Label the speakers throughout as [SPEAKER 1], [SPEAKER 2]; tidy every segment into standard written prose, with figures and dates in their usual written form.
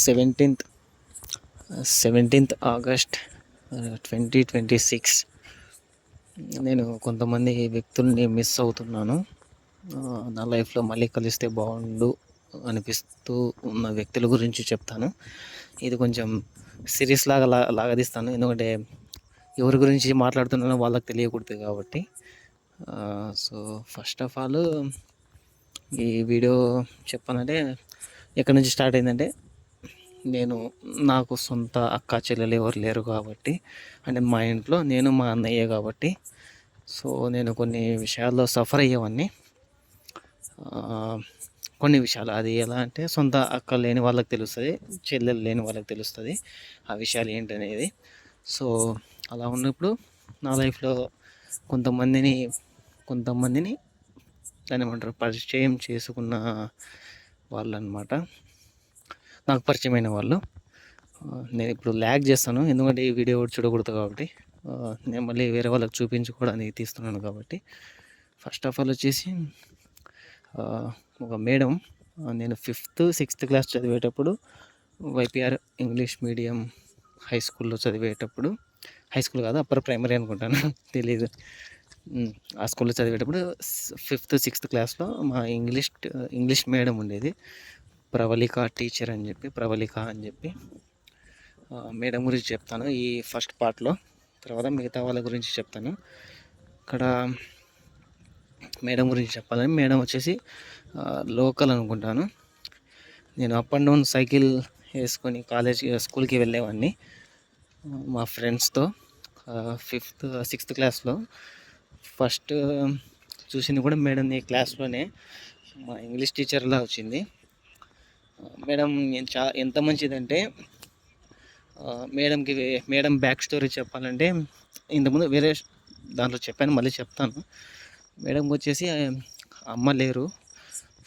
[SPEAKER 1] Seventeenth 17th August 2026. నేను కొంతమంది వ్యక్తుల్ని మిస్ అవుతున్నాను. నా లైఫ్లో మళ్ళీ కలిస్తే బాగుండు అనిపిస్తూ ఉన్న వ్యక్తుల గురించి చెప్తాను. ఇది కొంచెం సిరీస్ లాగదీస్తాను, ఎందుకంటే ఎవరి గురించి మాట్లాడుతున్నానో వాళ్ళకి తెలియకూడదు కాబట్టి. సో ఫస్ట్ ఆఫ్ ఆల్ ఈ వీడియో చెప్పాలంటే ఎక్కడి నుంచి స్టార్ట్ అయిందంటే, నాకు సొంత అక్క చెల్లెలు ఎవరు లేరు కాబట్టి, అంటే మా ఇంట్లో నేను మా అన్నయ్య కాబట్టి, సో నేను కొన్ని విషయాల్లో సఫర్ అయ్యేవాడిని. కొన్ని విషయాలు అది ఎలా అంటే, సొంత అక్క లేని వాళ్ళకి తెలుస్తుంది, చెల్లెలు లేని వాళ్ళకి తెలుస్తుంది ఆ విషయాలు ఏంటనేది. సో అలా ఉన్నప్పుడు నా లైఫ్లో కొంతమందిని దాన్ని ఏమంటారు, పరిచయం చేసుకున్న వాళ్ళు అనమాట, నాకు పరిచయమైన వాళ్ళు. నేను ఇప్పుడు ల్యాగ్ చేస్తాను, ఎందుకంటే ఈ వీడియో చూడకూడదు కాబట్టి. నేను మళ్ళీ వేరే వాళ్ళకి చూపించుకోవడానికి తీస్తున్నాను కాబట్టి. ఫస్ట్ ఆఫ్ ఆల్ వచ్చేసి ఒక మేడం, నేను 5th 6th క్లాస్ చదివేటప్పుడు వైపిఆర్ ఇంగ్లీష్ మీడియం హై స్కూల్లో చదివేటప్పుడు, హై స్కూల్ కాదు అప్పర్ ప్రైమరీ అనుకుంటాను, తెలీదు, ఆ స్కూల్లో చదివేటప్పుడు 5th 6th క్లాస్లో మా ఇంగ్లీష్ మేడం ఉండేది, ప్రవళిక టీచర్ అని చెప్పి, ప్రవళిక అని చెప్పి. మేడం గురించి చెప్తాను ఈ ఫస్ట్ పార్ట్లో, తర్వాత మిగతా వాళ్ళ గురించి చెప్తాను. ఇక్కడ మేడం గురించి చెప్పాలని, మేడం వచ్చేసి లోకల్ అనుకుంటాను. నేను అప్ అండ్ డౌన్ సైకిల్ వేసుకొని స్కూల్కి వెళ్ళేవాడిని మా ఫ్రెండ్స్తో. 5th 6th క్లాస్లో ఫస్ట్ చూసింది కూడా మేడం ఈ క్లాస్లోనే, మా ఇంగ్లీష్ టీచర్లా వచ్చింది. మేడం ఎంత మంచిదంటే, మేడం బ్యాక్ స్టోరీ చెప్పాలంటే, ఇంతకుముందు వేరే దాంట్లో చెప్పాను, మళ్ళీ చెప్తాను. మేడంకి వచ్చేసి అమ్మ లేరు,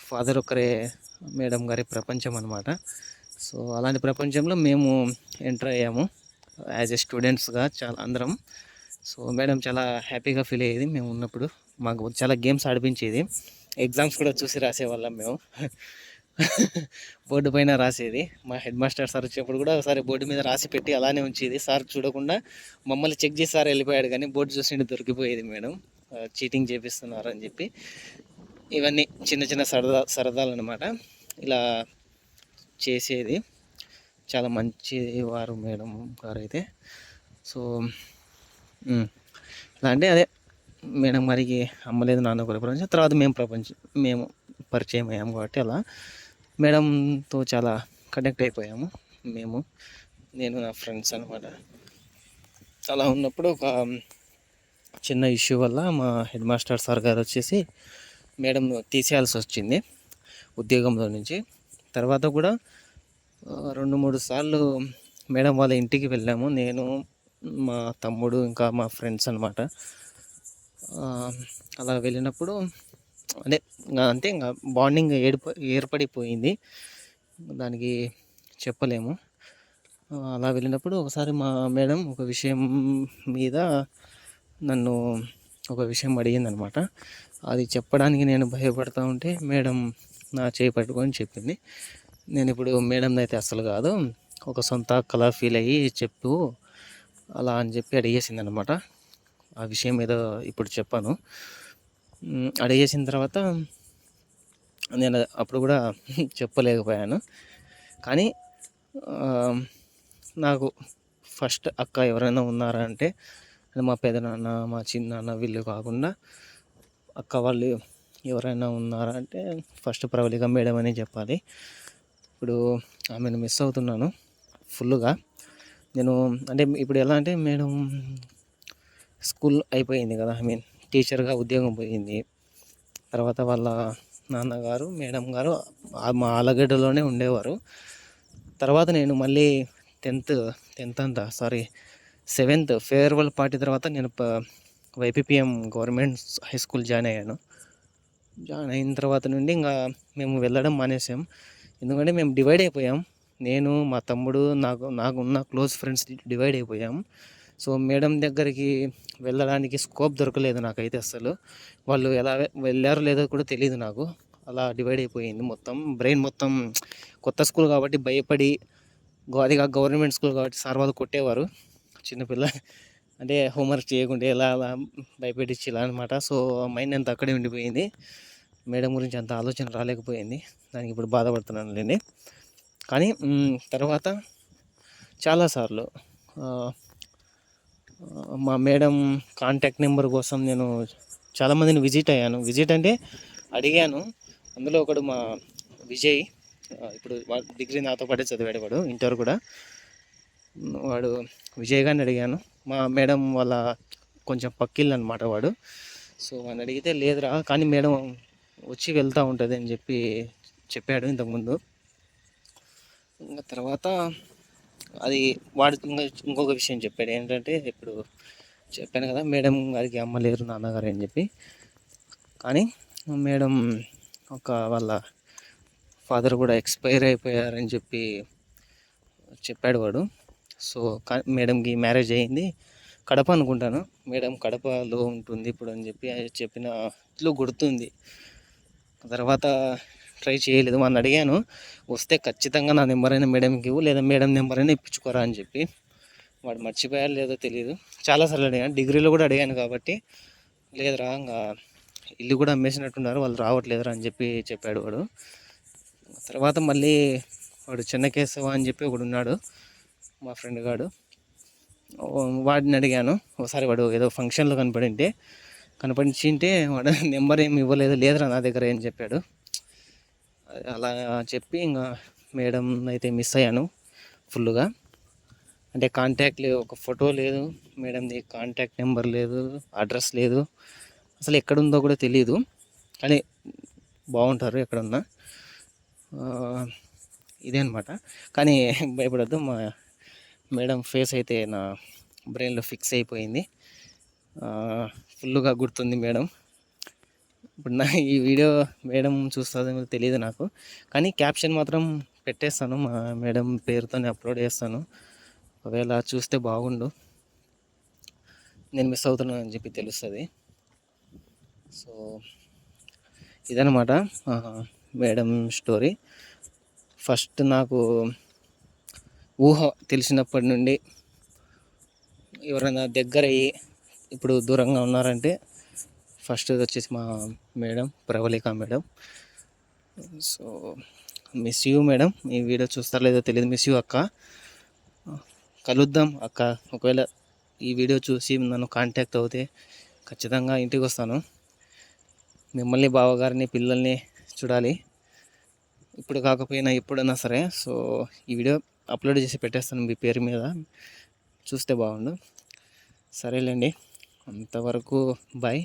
[SPEAKER 1] ఫాదర్ ఒక్కరే మేడం గారి ప్రపంచం అనమాట. సో అలాంటి ప్రపంచంలో మేము ఎంటర్ అయ్యాము యాజ్ ఏ స్టూడెంట్స్గా అందరం. సో మేడం చాలా హ్యాపీగా ఫీల్ అయ్యేది మేము ఉన్నప్పుడు, మాకు చాలా గేమ్స్ ఆడిపించేది, ఎగ్జామ్స్ కూడా చూసి రాసేవాళ్ళం మేము. బోర్డు పైన రాసేది, మా హెడ్ మాస్టర్ సార్ వచ్చేప్పుడు కూడా ఒకసారి బోర్డు మీద రాసి పెట్టి అలానే ఉంచేది, సార్ చూడకుండా మమ్మల్ని చెక్ చేసి సార్ వెళ్ళిపోయాడు, కానీ బోర్డు చూసి దొరికిపోయేది మేడం, చీటింగ్ చేపిస్తున్నారు అని చెప్పి. ఇవన్నీ చిన్న చిన్న సరదాలు అనమాట, ఇలా చేసేది. చాలా మంచి వారు మేడం గారు అయితే. సో ఇలా అంటే అదే, మేడం గారికి అమ్మలేదు నాన్న కూడా ప్రపంచం, తర్వాత మేము పరిచయం అయ్యాము కాబట్టి అలా మేడంతో చాలా కనెక్ట్ అయిపోయాము నేను నా ఫ్రెండ్స్ అనమాట. అలా ఉన్నప్పుడు ఒక చిన్న ఇష్యూ వల్ల మా హెడ్ మాస్టర్ సార్ గారు వచ్చేసి మేడం తీసేయాల్సి వచ్చింది ఉద్యోగంలో నుంచి. తర్వాత కూడా 2-3 సార్లు మేడం వాళ్ళ ఇంటికి వెళ్ళాము, నేను మా తమ్ముడు ఇంకా మా ఫ్రెండ్స్ అనమాట. అలా వెళ్ళినప్పుడు అంతే ఇంకా బాండింగ్ ఏర్పడిపోయింది, దానికి చెప్పలేము. అలా వెళ్ళినప్పుడు ఒకసారి మా మేడం ఒక విషయం మీద నన్ను ఒక విషయం అడిగిందనమాట. అది చెప్పడానికి నేను భయపడతా ఉంటే మేడం నా చేయి పట్టుకొని చెప్పింది. నేను ఇప్పుడు మేడం అయితే అస్సలు కాదు, ఒక సొంత అక్కలా ఫీల్ అయ్యి చెప్పు అలా అని చెప్పి అడిగేసింది అనమాట. ఆ విషయం ఏదో ఇప్పుడు చెప్పాను. అడిగేసిన తర్వాత నేను అప్పుడు కూడా చెప్పలేకపోయాను. కానీ నాకు ఫస్ట్ అక్క ఎవరైనా ఉన్నారా అంటే, మా పెదనాన్న, మా చిన్నాన్న, వీళ్ళు కాకుండా అక్క వాళ్ళు ఎవరైనా ఉన్నారా అంటే ఫస్ట్ ప్రవళిక మేడం అని చెప్పాలి. ఇప్పుడు ఆమెను మిస్ అవుతున్నాను ఫుల్గా. నేను అంటే ఇప్పుడు ఎలా అంటే, మేడం స్కూల్ అయిపోయింది కదా, టీచర్గా ఉద్యోగం పోయింది. తర్వాత వాళ్ళ నాన్నగారు మేడం గారు మా ఆలగడ్డలోనే ఉండేవారు. తర్వాత నేను మళ్ళీ 7th ఫేర్వెల్ పార్టీ తర్వాత నేను వైపీపీఎం గవర్నమెంట్ హై స్కూల్ జాయిన్ అయ్యాను. జాయిన్ అయిన తర్వాత నుండి ఇంకా మేము వెళ్ళడం మానేసాం, ఎందుకంటే మేము డివైడ్ అయిపోయాం. నేను, మా తమ్ముడు, నాకున్న క్లోజ్ ఫ్రెండ్స్ డివైడ్ అయిపోయాం. సో మేడం దగ్గరికి వెళ్ళడానికి స్కోప్ దొరకలేదు నాకైతే అస్సలు. వాళ్ళు ఎలా వెళ్ళారో లేదో కూడా తెలియదు నాకు, అలా డివైడ్ అయిపోయింది మొత్తం, బ్రెయిన్ మొత్తం కొత్త స్కూల్ కాబట్టి భయపడి అదిగా గవర్నమెంట్ స్కూల్ కాబట్టి సార్ వాళ్ళు కొట్టేవారు చిన్నపిల్ల అంటే హోంవర్క్ చేయకుంటే ఎలా అలా భయపెట్టించి ఇలా అనమాట. సో మైండ్ అంతా అక్కడే ఉండిపోయింది. మేడం గురించి అంత ఆలోచన రాలేకపోయింది. దానికి ఇప్పుడు బాధపడుతున్నానులేండి. కానీ తర్వాత చాలాసార్లు మా మేడం కాంటాక్ట్ నెంబర్ కోసం నేను చాలామందిని విజిట్ అయ్యాను. విజిట్ అంటే అడిగాను. అందులో ఒకడు మా విజయ్, ఇప్పుడు డిగ్రీ నాతో పాటే చదివాడు, వాడు ఇంటర్ కూడా. వాడు విజయ్ గారిని అడిగాను. మా మేడం వాళ్ళ కొంచెం పక్కిళ్ళు అనమాట వాడు. సో వాడిని అడిగితే లేదురా, కానీ మేడం వచ్చి వెళ్తూ ఉంటుంది అని చెప్పాడు ఇంతకుముందు. ఇంకా తర్వాత అది వాడు ఇంకొక విషయం చెప్పాడు ఏంటంటే, ఇప్పుడు చెప్పాను కదా మేడం గారికి అమ్మ లేరు నాన్నగారు అని చెప్పి. కానీ మేడం వాళ్ళ ఫాదర్ కూడా ఎక్స్పైర్ అయిపోయారని చెప్పాడు వాడు. సో మేడంకి మ్యారేజ్ అయ్యింది కడప అనుకుంటాను. మేడం కడపలో ఉంటుంది ఇప్పుడు అని చెప్పినట్లు గుర్తుంది. తర్వాత ట్రై చేయలేదు. వాడిని అడిగాను, వస్తే ఖచ్చితంగా నా నెంబర్ అయినా మేడంకి ఇవ్వు, లేదా మేడం నెంబర్ అయినా ఇప్పించుకోరా అని చెప్పి. వాడు మర్చిపోయారు లేదో తెలియదు. చాలాసార్లు అడిగాను, డిగ్రీలో కూడా అడిగాను కాబట్టి లేదురా ఇంకా ఇల్లు కూడా అమ్మేసినట్టున్నారు వాళ్ళు రావట్లేదురా అని చెప్పాడు వాడు. తర్వాత మళ్ళీ వాడు చెన్నకేశవ అని చెప్పి ఒకడు ఉన్నాడు మా ఫ్రెండ్ గాడు. వాడిని అడిగాను ఒకసారి, వాడు ఏదో ఫంక్షన్లో కనపడింటే వాడు నెంబర్ ఏమి ఇవ్వలేదు, లేదురా నా దగ్గర అని చెప్పాడు. అలా చెప్పి ఇంకా మేడం అయితే మిస్ అయ్యాను ఫుల్గా. అంటే కాంటాక్ట్ లేదు, ఒక ఫోటో లేదు మేడంది, కాంటాక్ట్ నెంబర్ లేదు, అడ్రస్ లేదు, అసలు ఎక్కడుందో కూడా తెలియదు. కానీ బాగుంటారు ఎక్కడున్నా. ఇదే అనమాట. కానీ భయపడద్దు, మా మేడం ఫేస్ అయితే నా బ్రెయిన్లో ఫిక్స్ అయిపోయింది. ఫుల్గా గుర్తుంది మేడం. ఇప్పుడు ఈ వీడియో మేడం చూస్తుందో తెలియదు నాకు, కానీ క్యాప్షన్ మాత్రం పెట్టేస్తాను, మా మేడం పేరుతో అప్లోడ్ చేస్తాను. ఒకవేళ చూస్తే బాగుండు, నేను మిస్ అవుతున్నాను అని చెప్పి తెలుస్తుంది. సో ఇదనమాట మేడం స్టోరీ. ఫస్ట్ నాకు ఊహ తెలిసినప్పటి నుండి ఎవరైనా దగ్గర అయ్యి ఇప్పుడు దూరంగా ఉన్నారంటే ఫస్ట్ వచ్చేసి మా madam Pravallika madam. So miss you madam, ఈ వీడియో చూస్తారో లేదో తెలియదు. మిస్ యూ అక్క, కలుద్దాం అక్క. ఒకవేళ ఈ వీడియో చూసి నన్ను కాంటాక్ట్ అవుతే ఖచ్చితంగా ఇంటికి వస్తాను, మిమ్మల్ని బావగారిని పిల్లల్ని చూడాలి, ఇప్పుడు కాకపోయినా ఎప్పుడన్నా సరే. సో ఈ వీడియో అప్లోడ్ చేసి పెట్టేస్తాను మీ పేరు మీద, చూస్తే బాగుండు. సరేలేండి, అంతవరకు బాయ్.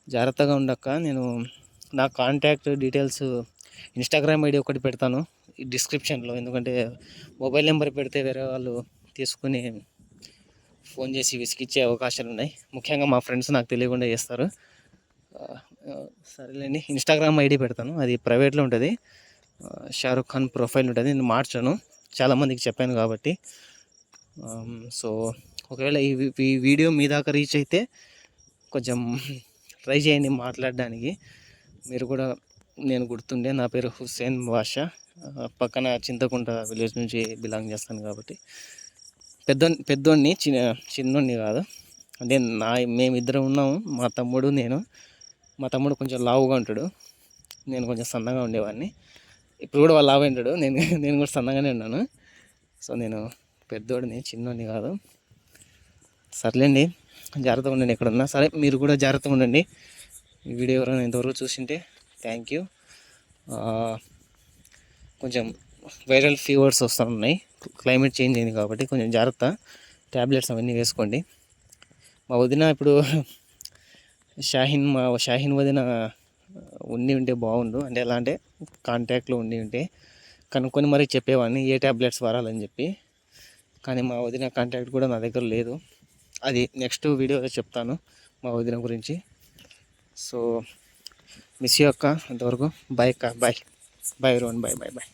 [SPEAKER 1] జాగ్రత్తగా ఉండక్క. నేను నా కాంటాక్ట్ డీటెయిల్స్ ఇన్స్టాగ్రామ్ ఐడి ఒకటి పెడతాను ఈ డిస్క్రిప్షన్లో, ఎందుకంటే మొబైల్ నెంబర్ పెడితే వేరే వాళ్ళు తీసుకుని ఫోన్ చేసి విసిగిచ్చే అవకాశాలు ఉన్నాయి. ముఖ్యంగా మా ఫ్రెండ్స్ నాకు తెలియకుండా చేస్తారు. సరేలేండి, ఇన్స్టాగ్రామ్ ఐడి పెడతాను, అది ప్రైవేట్లో ఉంటుంది. షారుఖ్ ఖాన్ ప్రొఫైల్ ఉంటుంది, నేను మార్చాను, చాలామందికి చెప్పాను కాబట్టి. సో ఒకవేళ ఈ వీడియో మీ దాకా రీచ్ అయితే కొంచెం ట్రై చేయండి మాట్లాడడానికి. మీరు కూడా నేను గుర్తుండే, నా పేరు హుస్సేన్ బాషా, పక్కన చింతకుంట విలేజ్ నుంచి బిలాంగ్ చేస్తాను కాబట్టి. పెద్దోడిని చిన్నోడిని కాదు. అంటే మేమిద్దరం ఉన్నాము, మా తమ్ముడు నేను. మా తమ్ముడు కొంచెం లావుగా ఉంటాడు, నేను కొంచెం సన్నగా ఉండేవాడిని. ఇప్పుడు కూడా వాళ్ళు లావు ఉంటాడు, నేను కూడా సన్నగానే ఉన్నాను. సో నేను పెద్దోడిని, చిన్నోడిని కాదు. సర్లేండి, జాగ్రత్తగా ఉండండి ఎక్కడున్నా సరే. మీరు కూడా జాగ్రత్తగా ఉండండి. ఈ వీడియో ఎవరైనా ఇంతవరకు చూసింటే థ్యాంక్ యూ. కొంచెం వైరల్ ఫీవర్స్ వస్తున్నాయి, క్లైమేట్ చేంజ్ అయింది కాబట్టి కొంచెం జాగ్రత్త. ట్యాబ్లెట్స్ అవన్నీ వేసుకోండి. మా వదిన ఇప్పుడు షాహీన్ వదిన ఉంటే బాగుండు. అంటే ఎలా అంటే కాంటాక్ట్లో ఉంటే కనుక్కొని మరీ చెప్పేవాడిని ఏ ట్యాబ్లెట్స్ వాడాలని చెప్పి. కానీ మా వదిన కాంటాక్ట్ కూడా నా దగ్గర లేదు. అది నెక్స్ట్ వీడియోలో చెప్తాను మా వదిన గురించి. సో మిస్ యూ అక్క, అంతవరకు బాయ్ అక్క, bye bye everyone, bye bye bye.